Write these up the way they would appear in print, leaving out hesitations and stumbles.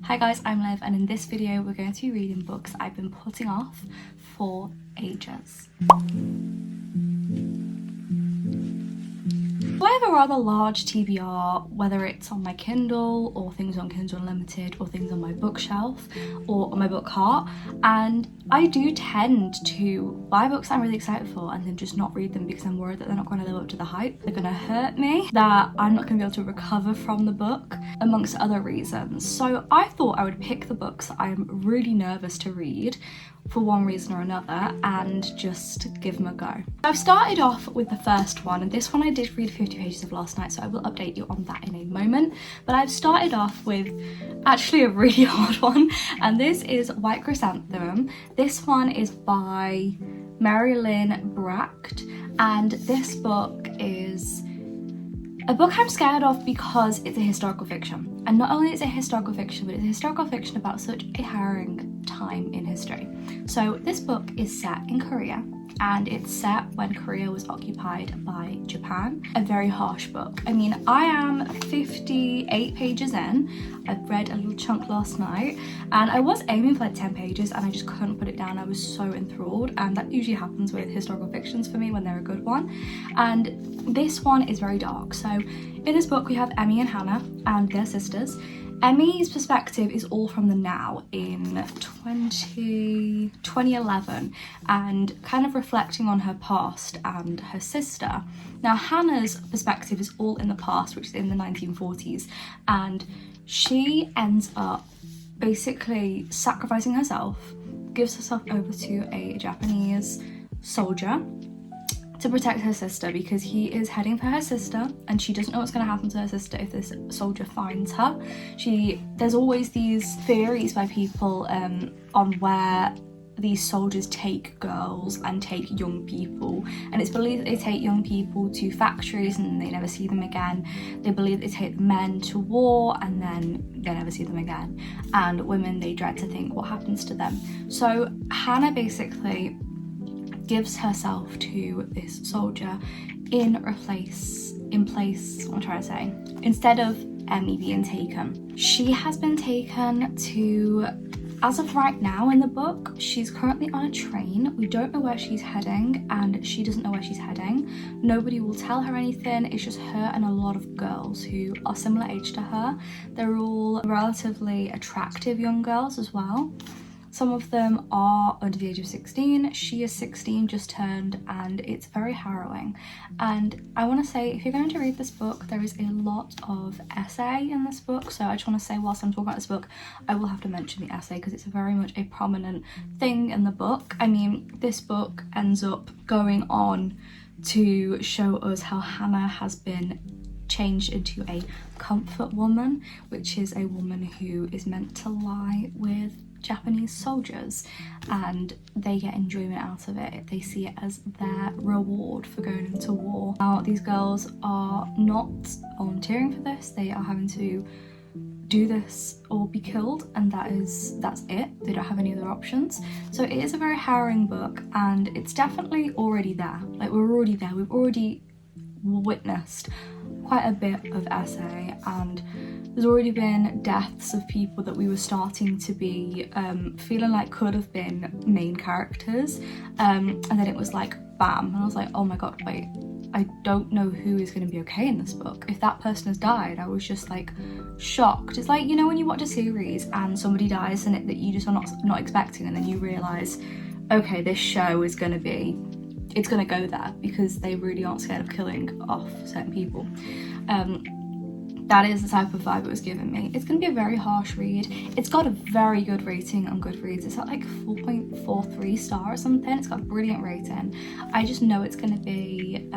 Hi guys, I'm Liv, and in this video we're going to be reading books I've been putting off for ages. I have a rather large TBR, whether it's on my Kindle or things on Kindle Unlimited or things on my bookshelf or on my book cart, and I do tend to buy books I'm really excited for and then just not read them because I'm worried that they're not going to live up to the hype. They're going to hurt me, that I'm not going to be able to recover from the book, amongst other reasons. So I thought I would pick the books that I'm really nervous to read for one reason or another and just give them a go. I've started off with the first one, and this one I did read 50 pages of last night, so I will update you on that in a moment. But I've started off with actually a really hard one, and this is White Chrysanthemum. This one is by Marilyn Bracht, and this book is a book I'm scared of because it's a historical fiction. And not only is it historical fiction, but it's a historical fiction about such a harrowing time in history. So this book is set in Korea, and it's set when Korea was occupied by Japan. A very harsh book. I mean, I am 58 pages in. I've read a little chunk last night, and I was aiming for like 10 pages and I just couldn't put it down. I was so enthralled, and that usually happens with historical fictions for me when they're a good one. And this one is very dark. So in this book we have Emmy and Hannah, and they're sisters. Emmy's perspective is all from the now in 2011 and kind of reflecting on her past and her sister. Now Hannah's perspective is all in the past, which is in the 1940s, and she ends up basically sacrificing herself, gives herself over to a Japanese soldier to protect her sister, because he is heading for her sister and she doesn't know what's going to happen to her sister if this soldier finds her. There's always these theories by people on where these soldiers take girls and take young people, and it's believed that they take young people to factories and they never see them again. They believe they take men to war and then they never see them again, and women, they dread to think what happens to them. So Hannah basically gives herself to this soldier in place, what I'm trying to say, instead of Emmy being taken. She has been taken to, as of right now in the book, she's currently on a train. We don't know where she's heading, and she doesn't know where she's heading. Nobody will tell her anything. It's just her and a lot of girls who are similar age to her. They're all relatively attractive young girls as well. Some of them are under the age of 16. She is 16, just turned, and it's very harrowing. And I want to say, if you're going to read this book, there is a lot of essay in this book. So I just want to say, whilst I'm talking about this book, I will have to mention the essay because it's very much a prominent thing in the book. I mean, this book ends up going on to show us how Hannah has been changed into a comfort woman, which is a woman who is meant to lie with Japanese soldiers, and they get enjoyment out of it. They see it as their reward for going into war. Now these girls are not volunteering for this. They are having to do this or be killed, and that's it. They don't have any other options. So it is a very harrowing book, and it's definitely already there. Like, we're already there. We've already witnessed quite a bit of essay, and there's already been deaths of people that we were starting to be feeling like could have been main characters, and then it was like bam, and I was like, oh my god, wait, I don't know who is going to be okay in this book. If that person has died, I was just like shocked. It's like, you know, when you watch a series and somebody dies in it that you just are not expecting, and then you realise, okay, this show is going to be, it's going to go there because they really aren't scared of killing off certain people. That is the type of vibe it was giving me. It's going to be a very harsh read. It's got a very good rating on Goodreads. It's at like 4.43 stars or something. It's got a brilliant rating. I just know it's going to be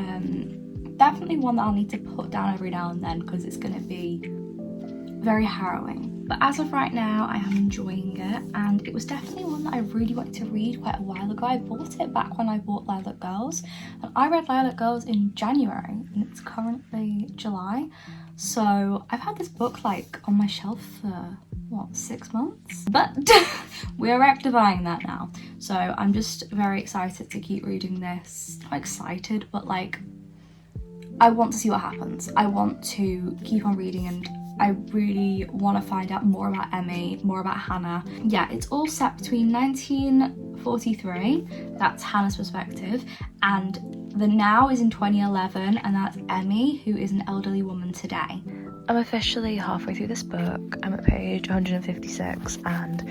definitely one that I'll need to put down every now and then because it's going to be very harrowing. But as of right now, I am enjoying it, and it was definitely one that I really wanted to read quite a while ago. I bought it back when I bought Lilac Girls, and I read Lilac Girls in January, and it's currently July. So I've had this book like on my shelf for, what, 6 months? But we're rectifying that now. So I'm just very excited to keep reading this. Not excited, but like, I want to see what happens. I want to keep on reading and I really want to find out more about Emmy, more about Hannah. Yeah, it's all set between 1943, that's Hannah's perspective, and the now is in 2011, and that's Emmy, who is an elderly woman today. I'm officially halfway through this book. I'm at page 156, and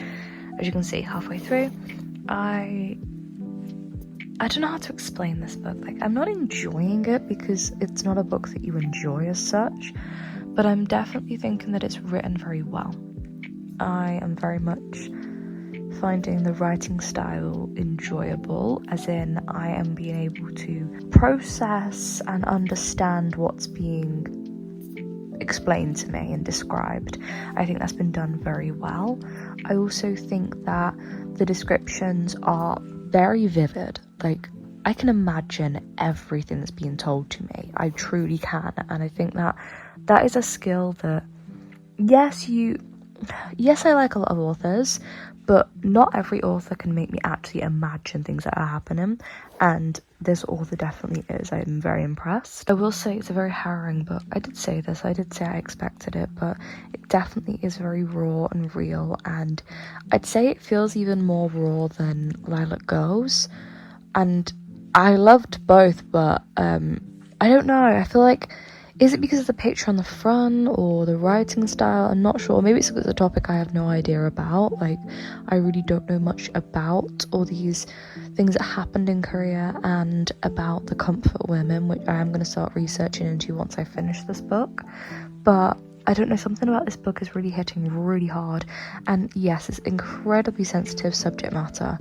as you can see, halfway through, I don't know how to explain this book. Like, I'm not enjoying it because it's not a book that you enjoy as such, but I'm definitely thinking that it's written very well. I am very much finding the writing style enjoyable, as in I am being able to process and understand what's being explained to me and described. I think that's been done very well. I also think that the descriptions are very vivid. Like, I can imagine everything that's being told to me. I truly can, and I think that that is a skill that, yes, I like a lot of authors, but not every author can make me actually imagine things that are happening, and this author definitely is. I'm very impressed. I will say it's a very harrowing book. I did say I expected it, but it definitely is very raw and real, and I'd say it feels even more raw than Lilac Girls, and I loved both, but I don't know, I feel like, is it because of the picture on the front or the writing style? I'm not sure. Maybe it's because it's a topic I have no idea about. Like, I really don't know much about all these things that happened in Korea and about the comfort women, which I am going to start researching into once I finish this book. But I don't know, something about this book is really hitting really hard, and yes, it's incredibly sensitive subject matter,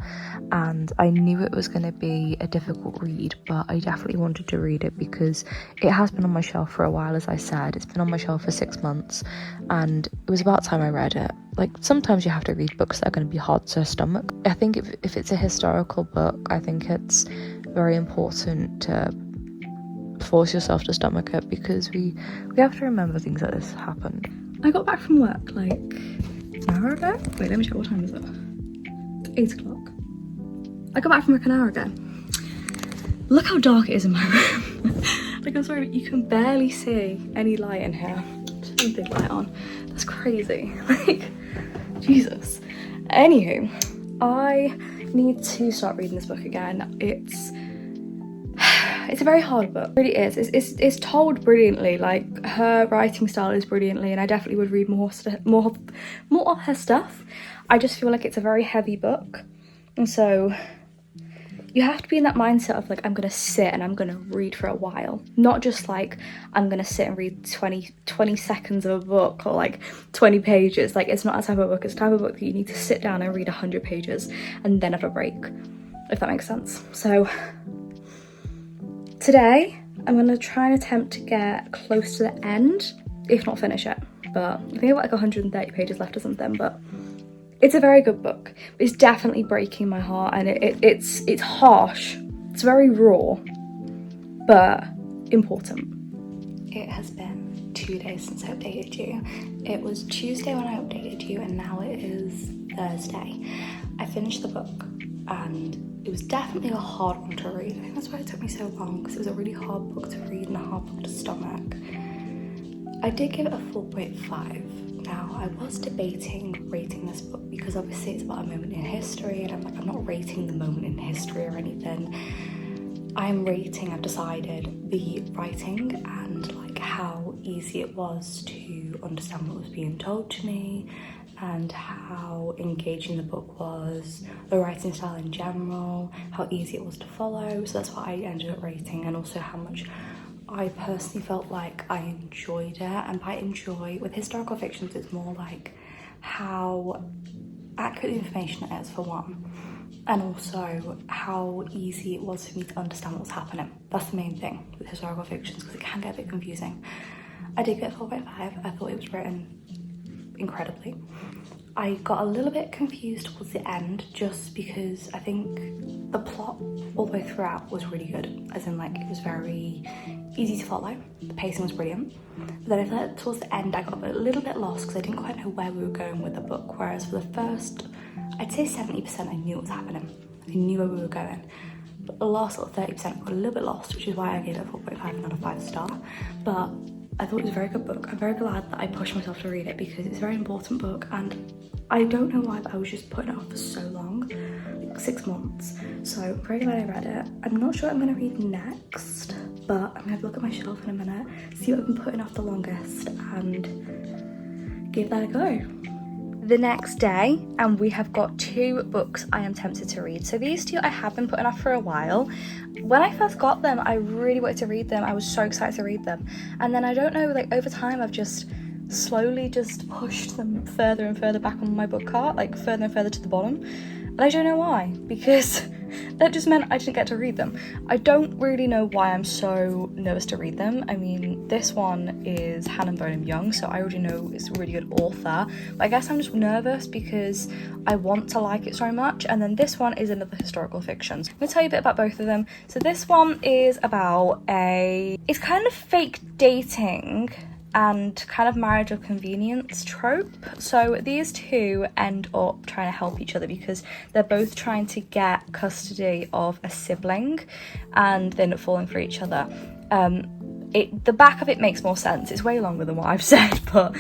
and I knew it was going to be a difficult read, but I definitely wanted to read it because it has been on my shelf for a while. As I said, it's been on my shelf for 6 months, and it was about time I read it. Like, sometimes you have to read books that are going to be hard to stomach. I think if it's a historical book, I think it's very important to force yourself to stomach it, because we have to remember things like this happened. I got back from work like an hour ago. Wait, let me check, what time is it? It's 8 o'clock. I got back from work an hour ago. Look how dark it is in my room. Like, I'm sorry, but you can barely see any light in here. Just a big light on. That's crazy. Like, Jesus. Anywho, I need to start reading this book again. It's a very hard book, it really is. It's told brilliantly. Like, her writing style is brilliantly, and I definitely would read more of her stuff. I just feel like it's a very heavy book, and so you have to be in that mindset of like, I'm gonna sit and I'm gonna read for a while, not just like I'm gonna sit and read 20 seconds of a book or like 20 pages. Like, it's not a type of book. It's a type of book that you need to sit down and read 100 pages and then have a break, if that makes sense. So today, I'm going to try and attempt to get close to the end, if not finish it. But I think I've got like 130 pages left or something, but it's a very good book. It's definitely breaking my heart, and it's harsh. It's very raw, but important. It has been 2 days since I updated you. It was Tuesday when I updated you, and now it is Thursday. I finished the book, and it was definitely a hard one to read. I think that's why it took me so long, because it was a really hard book to read and a hard book to stomach. I did give it a 4.5. Now, I was debating rating this book because obviously it's about a moment in history, and I'm not rating the moment in history or anything. I've decided the writing and like how easy it was to understand what was being told to me, and how engaging the book was, the writing style in general, how easy it was to follow. So that's what I ended up rating, and also how much I personally felt like I enjoyed it. And by enjoy, with historical fictions, it's more like how accurate the information it is, for one, and also how easy it was for me to understand what was happening. That's the main thing with historical fictions, because it can get a bit confusing. I did get 4.5. I thought it was written incredibly. I got a little bit confused towards the end, just because I think the plot all the way throughout was really good, as in like it was very easy to follow, the pacing was brilliant. But then I felt like towards the end I got a little bit lost because I didn't quite know where we were going with the book, whereas for the first, I'd say 70% I knew what was happening. I knew where we were going. But the last sort of 30% I got a little bit lost, which is why I gave it a 4.5 not a 5 star. But I thought it was a very good book. I'm very glad that I pushed myself to read it because it's a very important book, and I don't know why, but I was just putting it off for so long, like 6 months. So I'm very glad I read it. I'm not sure what I'm gonna read next, but I'm gonna look at my shelf in a minute, see what I've been putting off the longest, and give that a go. The next day, and we have got 2 books I am tempted to read. So these 2 I have been putting off for a while. When I first got them, I really wanted to read them. I was so excited to read them. And then I don't know, like over time, I've just slowly just pushed them further and further back on my book cart, like further and further to the bottom. And I don't know why, because that just meant I didn't get to read them. I don't really know why I'm so nervous to read them. I mean, this one is Hannah Bonham Young, so I already know it's a really good author. But I guess I'm just nervous because I want to like it so much. And then this one is another historical fiction. So I'm going to tell you a bit about both of them. So this one is about it's kind of fake dating and kind of marriage of convenience trope. So these 2 end up trying to help each other because they're both trying to get custody of a sibling, and they end up falling for each other. The back of it makes more sense. It's way longer than what I've said, but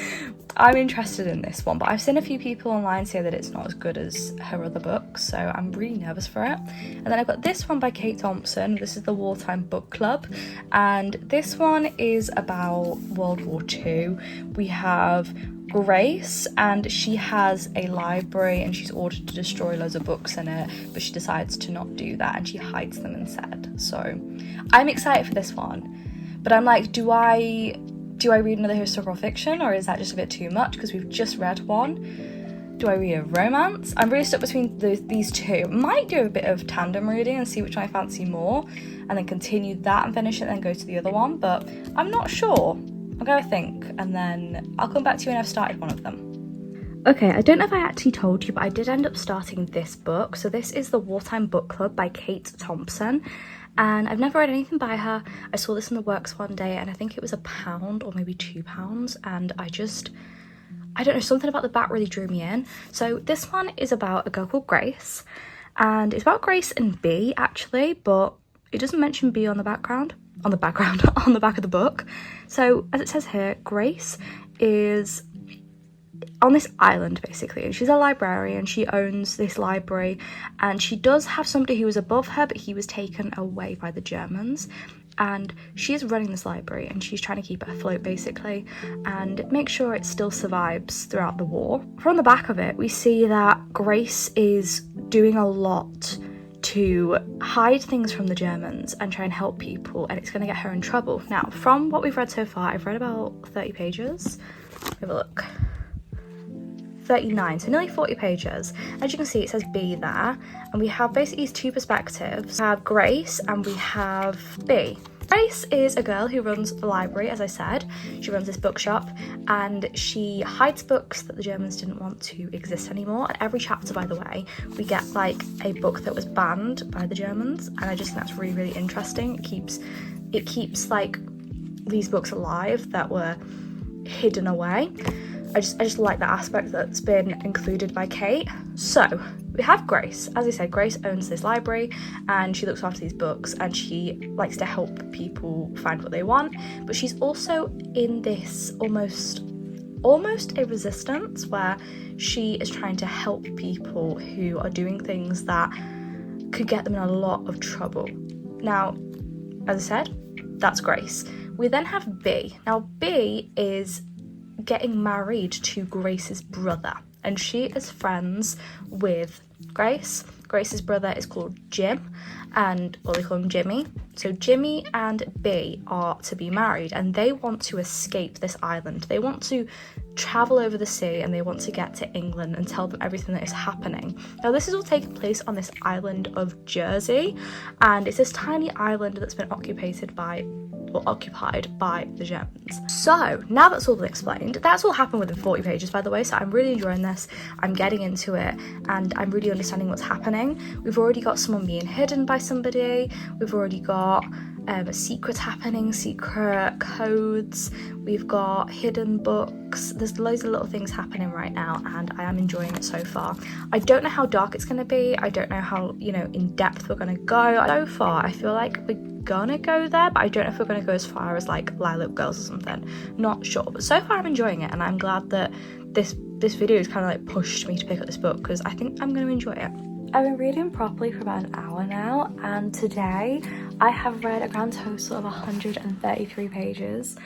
I'm interested in this one. But I've seen a few people online say that it's not as good as her other books, so I'm really nervous for it. And then I've got this one by Kate Thompson. This is the Wartime Book Club, and this one is about World War II. We have Grace, and she has a library and she's ordered to destroy loads of books in it, but she decides to not do that and she hides them instead. So I'm excited for this one, but I'm like, do I read another historical fiction, or is that just a bit too much because we've just read one? Do I read a romance? I'm really stuck between these 2. Might do a bit of tandem reading and see which one I fancy more, and then continue that and finish it and then go to the other one, but I'm not sure. I'm gonna think, and then I'll come back to you when I've started one of them. Okay, I don't know if I actually told you, but I did end up starting this book. So this is the Wartime Book Club by Kate Thompson. And I've never read anything by her. I saw this in the works one day, and I think it was £1 or maybe £2, and I don't know, something about the back really drew me in. So this one is about a girl called Grace, and it's about Grace and B actually, but it doesn't mention B on the back of the book. So as it says here, Grace is on this island basically, and she's a librarian. She owns this library, and she does have somebody who was above her, but he was taken away by the Germans, and she is running this library and she's trying to keep it afloat basically and make sure it still survives throughout the war. From the back of it, we see that Grace is doing a lot to hide things from the Germans and try and help people, and it's going to get her in trouble. Now, from what we've read so far, I've read about 30 pages. Have a look. 39, so nearly 40 pages. As you can see, it says B there, and we have basically these 2 perspectives. We have Grace and we have B. Grace is a girl who runs the library, as I said. She runs this bookshop, and she hides books that the Germans didn't want to exist anymore. And every chapter, by the way, we get like a book that was banned by the Germans, and I just think that's really, really interesting. It keeps like these books alive that were hidden away. I just like that aspect that's been included by Kate. So we have Grace. As I said, Grace owns this library and she looks after these books, and she likes to help people find what they want, but she's also in this almost a resistance where she is trying to help people who are doing things that could get them in a lot of trouble. Now, as I said, that's Grace. We then have B. Now, B is getting married to Grace's brother, and she is friends with Grace. Grace's brother is called Jim, or they call him Jimmy. So Jimmy and B are to be married, and they want to escape this island. They want to travel over the sea, and they want to get to England and tell them everything that is happening. Now, this is all taking place on this island of Jersey, and it's this tiny island that's been occupied by the Germans. So now that's all been explained. That's all happened within 40 pages, by the way, so I'm really enjoying this. I'm getting into it and I'm really understanding what's happening. We've already got someone being hidden by somebody. We've already got secrets happening, secret codes. We've got hidden books. There's loads of little things happening right now, and I am enjoying it so far. I don't know how dark it's going to be. I don't know how, in depth we're going to go. So far, I feel like we're gonna go there, but I don't know if we're gonna go as far as like Lilac Girls or something, not sure. But so far I'm enjoying it, and I'm glad that this video has kind of like pushed me to pick up this book, because I think I'm gonna enjoy it. I've been reading properly for about an hour now, and today I have read a grand total of 133 pages,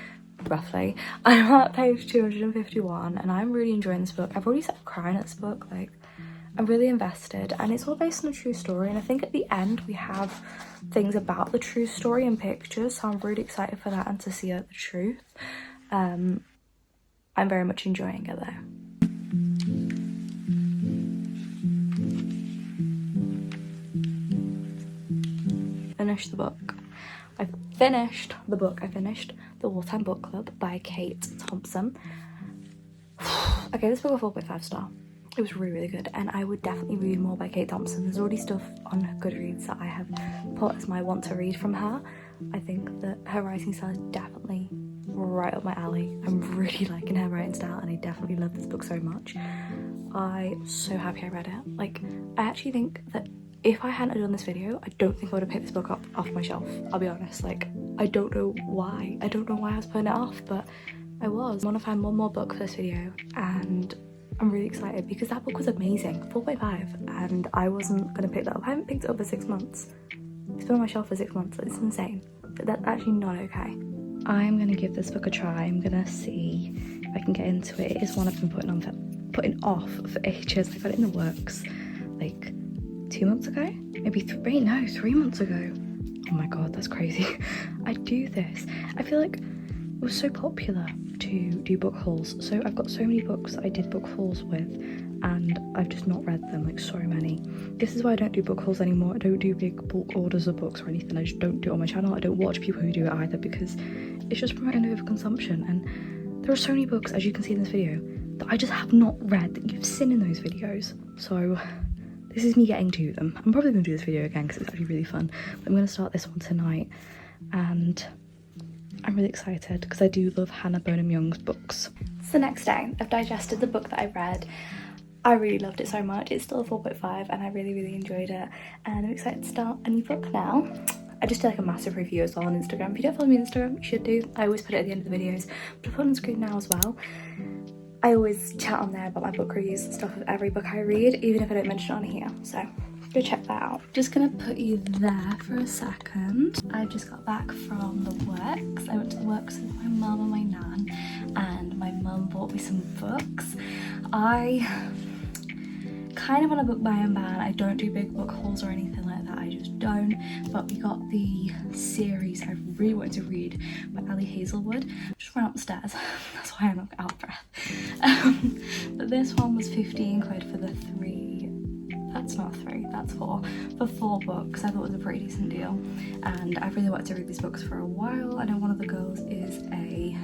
roughly. I'm at page 251, and I'm really enjoying this book. I've already started crying at this book, like I'm really invested, and it's all based on a true story, and I think at the end we have things about the true story and pictures, so I'm really excited for that and to see the truth. I'm very much enjoying it though. Finished the book. I finished the book. I finished The Wartime Book Club by Kate Thompson. I gave this book a 4.5 star. It was really, really good, and I would definitely read more by Kate Thompson. There's already stuff on Goodreads that I have put as my want to read from her. I think that her writing style is definitely right up my alley. I'm really liking her writing style, and I definitely love this book so much. I'm so happy I read it. Like, I actually think that if I hadn't done this video, I don't think I would have picked this book up off my shelf, I'll be honest. Like, I don't know why. I don't know why I was putting it off, but I was. I want to find one more book for this video, and I'm really excited because that book was amazing. 4.5, and I wasn't gonna pick that up. I haven't picked it up for 6 months. It's been on my shelf for 6 months. It's insane, but that's actually not okay. I'm gonna give this book a try. I'm gonna see if I can get into it. It is one I've been putting off for ages. I got it in the works like 2 months ago, maybe 3 months ago. Oh my god, that's crazy. I do this. I feel like it was so popular to do book hauls, so I've got so many books that I did book hauls with, and I've just not read them, like so many. This is why I don't do book hauls anymore. I don't do big bulk orders of books or anything. I just don't do it on my channel. I don't watch people who do it either, because it's just promoting overconsumption, and there are so many books, as you can see in this video, that I just have not read that you've seen in those videos. So this is me getting to them. I'm probably going to do this video again because it's actually really fun. But I'm going to start this one tonight, and I'm really excited because I do love Hannah Bonham Young's books. It's the next day. I've digested the book that I read. I really loved it so much. It's still a 4.5, and I really, really enjoyed it. And I'm excited to start a new book now. I just did like a massive review as well on Instagram. If you don't follow me on Instagram, you should do. I always put it at the end of the videos, but I'll put it on the screen now as well. I always chat on there about my book reviews and stuff of every book I read, even if I don't mention it on here. So go check that out. Just gonna put you there for a second. I just got back from the works. I went to the works with my mum and my nan, and my mum bought me some books. I kind of want a book buy and ban. I don't do big book hauls or anything like that. I just don't. But we got the series I really wanted to read by Ali Hazelwood. Just ran up the stairs. That's why I'm not out of breath. But this one was 15 quid for the 3. That's not 3, that's 4. For 4 books. I thought it was a pretty decent deal. And I've really wanted to read these books for a while. I know one of the girls is a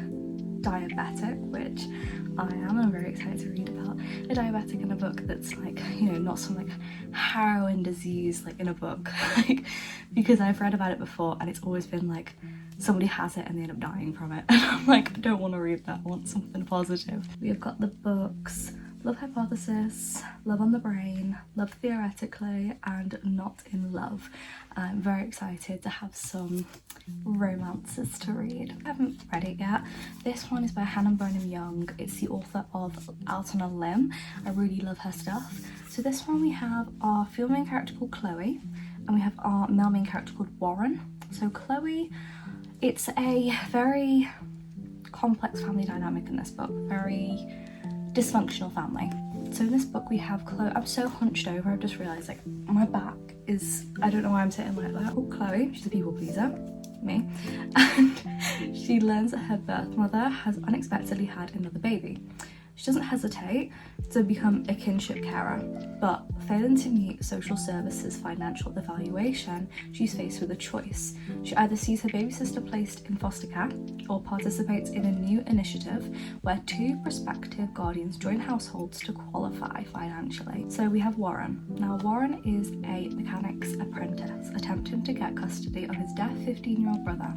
diabetic, which I am. I'm very excited to read about a diabetic in a book that's like, you know, not some like harrowing disease like in a book. Like, because I've read about it before and it's always been like somebody has it and they end up dying from it, and I'm like, I don't want to read that. I want something positive. We have got the books Love Hypothesis, Love on the Brain, Love Theoretically, and Not in Love. I'm very excited to have some romances to read. I haven't read it yet. This one is by Hannah Bonham Young. It's the author of Out on a Limb. I really love her stuff. So this one we have our female main character called Chloe, and we have our male main character called Warren. So Chloe, it's a very complex family dynamic in this book, very dysfunctional family. So in this book we have Chloe. I'm so hunched over, I've just realised like my back is, I don't know why I'm sitting like that. Oh, Chloe, she's a people pleaser, me, and she learns that her birth mother has unexpectedly had another baby. She doesn't hesitate to become a kinship carer, but failing to meet social services financial evaluation, she's faced with a choice. She either sees her baby sister placed in foster care or participates in a new initiative where 2 prospective guardians join households to qualify financially. So we have Warren. Now Warren is a mechanic's apprentice attempting to get custody of his deaf 15-year-old brother.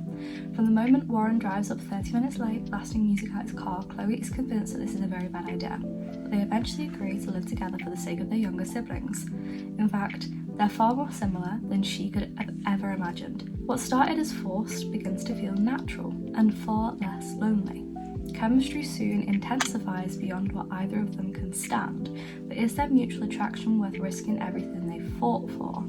From the moment Warren drives up 30 minutes late, blasting music out his car, Chloe is convinced that this is a very bad idea. But they eventually agree to live together for the sake of their younger siblings. In fact, They're far more similar than she could have ever imagined. What started as forced begins to feel natural and far less lonely. Chemistry soon intensifies beyond what either of them can stand, but is their mutual attraction worth risking everything they fought for?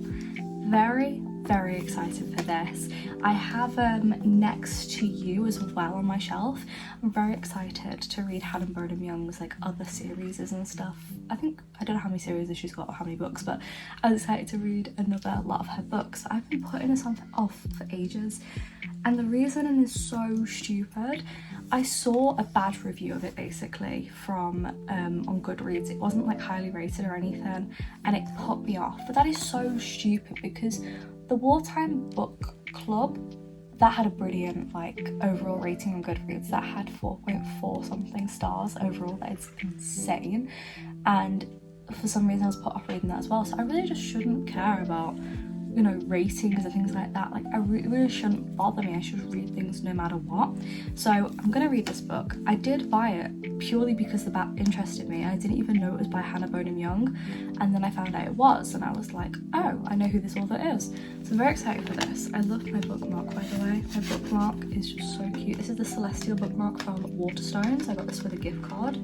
Very excited for this. I have Next to You as well on my shelf. I'm very excited to read Hannah Bonham Young's like other series and stuff. I don't know how many series she's got or how many books, but I was excited to read another lot of her books. I've been putting this off for ages, and the reasoning is so stupid. I saw a bad review of it basically from on Goodreads. It wasn't like highly rated or anything, and it put me off. But that is so stupid, because the Wartime Book Club, that had a brilliant like overall rating on Goodreads. That had 4.4 something stars overall. That is insane. And for some reason I was put off reading that as well. So I really just shouldn't care about, you know, ratings and things like that. Like it really shouldn't bother me. I should read things no matter what. So I'm gonna read this book. I did buy it purely because the back interested me, and I didn't even know it was by Hannah Bonham Young, and then I found out it was, and I was like, oh, I know who this author is. So I'm very excited for this. I love my bookmark, by the way. My bookmark is just so cute. This is the Celestial bookmark from Waterstones. I got this with a gift card.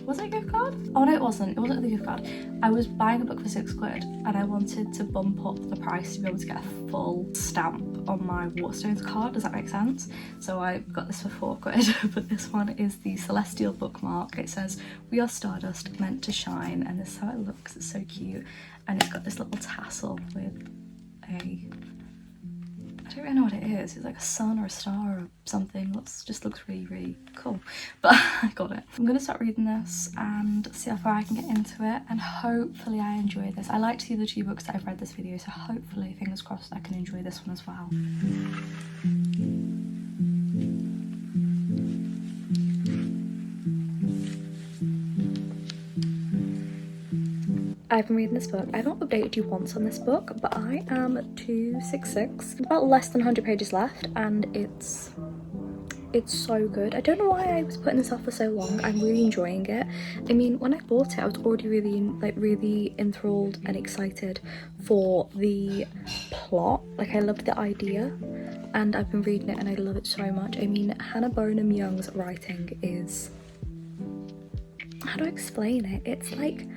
Was it a gift card? Oh no, it wasn't. It wasn't the gift card. I was buying a book for £6 and I wanted to bump up the price to be able to get a full stamp on my Waterstones card. Does that make sense? So I got this for £4. But this one is the Celestial bookmark. It says, "We are stardust meant to shine," and this is how it looks. It's so cute. And it's got this little tassel with I don't really know what it is. It's like a sun or a star or something. Just looks really cool. But I got it. I'm gonna start reading this and see how far I can get into it, and hopefully I enjoy this. I liked the other 2 books that I've read this video, so hopefully, fingers crossed, I can enjoy this one as well. I've been reading this book. I haven't updated you once on this book, but I am 266. About less than 100 pages left, and it's so good. I don't know why I was putting this off for so long. I'm really enjoying it. I mean, when I bought it, I was already really enthralled and excited for the plot. Like, I loved the idea, and I've been reading it and I love it so much. I mean, Hannah Bonham Young's writing is, how do I explain it? It's like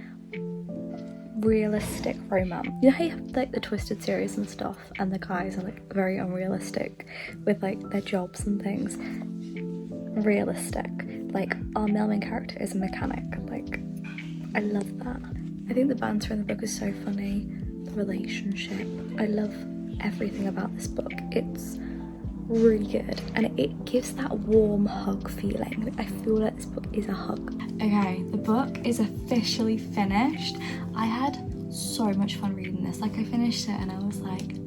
realistic romance. You know how you have like the Twisted series and stuff, and the guys are like very unrealistic with like their jobs and things. Realistic. Like, our main character is a mechanic. Like, I love that. I think the banter in the book is so funny. The relationship. I love everything about this book. It's really good, and it gives that warm hug feeling. I feel like this book is a hug. Okay, the book is officially finished. I had so much fun reading this. Like, I finished it and I was like,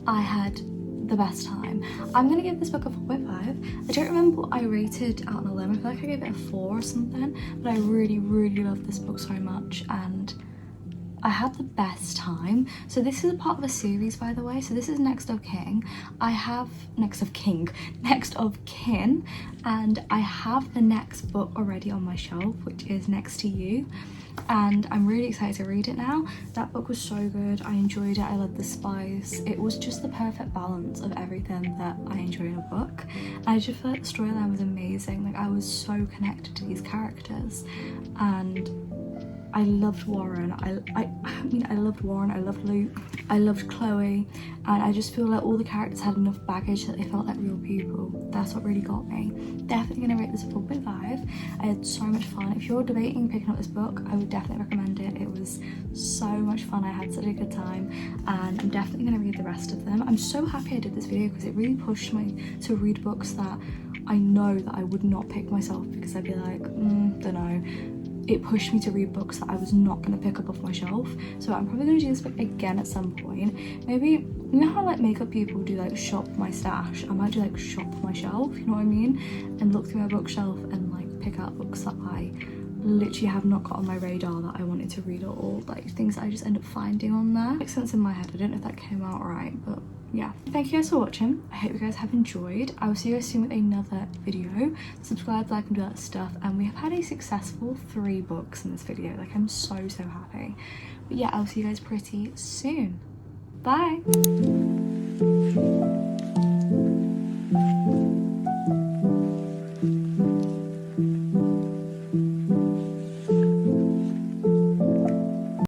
I had the best time. I'm gonna give this book a 4.5. I don't remember what I rated Out on a Limb. I feel like I gave it a 4 or something, but I really love this book so much, and I had the best time. So this is a part of a series, by the way. So this is Next of King. I have Next of Kin, and I have the next book already on my shelf, which is Next to You, and I'm really excited to read it now. That book was so good. I enjoyed it. I loved the spice. It was just the perfect balance of everything that I enjoy in a book. I just feel like the storyline was amazing. Like, I was so connected to these characters, and I loved Warren. I mean, I loved Warren, I loved Luke, I loved Chloe, and I just feel like all the characters had enough baggage that they felt like real people. That's what really got me. Definitely gonna rate this a 4.5. I had so much fun. If you're debating picking up this book, I would definitely recommend it. It was so much fun. I had such a good time, and I'm definitely gonna read the rest of them. I'm so happy I did this video because it really pushed me to read books that I know that I would not pick myself, because I'd be like, don't know. It pushed me to read books that I was not going to pick up off my shelf. So I'm probably going to do this book again at some point. Maybe, you know how like makeup people do like shop my stash? I might do like shop my shelf, you know what I mean? And look through my bookshelf and like pick out books that I literally have not got on my radar that I wanted to read, or like things that I just end up finding on there. It makes sense in my head. I don't know if that came out right, but yeah, thank you guys for watching. I hope you guys have enjoyed. I will see you guys soon with another video. Subscribe, like, and do that stuff. And we have had a successful 3 books in this video. Like, I'm so happy. But yeah, I'll see you guys pretty soon. Bye.